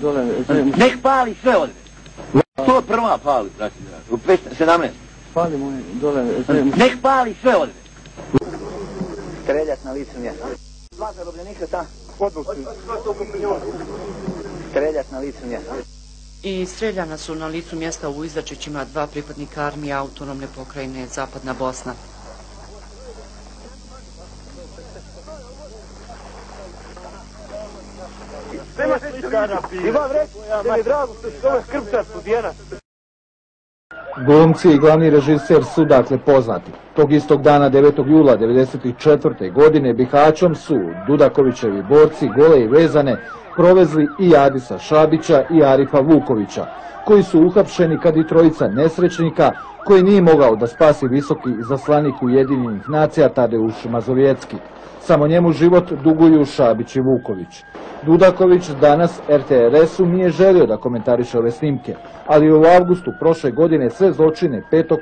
dole... Nek pali sve ovdje. 101. pali, brati, u 17. Pali moje dole... Nek pali sve ovdje. Streljat na licu mjesta. Dva zarobljenika ta. Streljat na licu mjesta. I streljana su na licu mjesta u Izačićima 2 pripadnika armije autonomne pokrajine Zapadna Bosna. Glumci i glavni režiser su dakle poznati. Tog istog dana 9. jula 1994. godine Bihaćom su Dudakovićevi borci gole i vezane provezli i Adisa Šabića i Arifa Vukovića, koji su uhapšeni kad i trojica nesrećnika, koji nije mogao da spasi visoki izaslanik Ujedinjenih nacija Tadeuš Mazovjetski. Samo njemu život duguju Šabić i Vuković. Dudaković danas RTRS-u nije želio da komentariše ove snimke, ali u avgustu prošle godine sve zločine 5.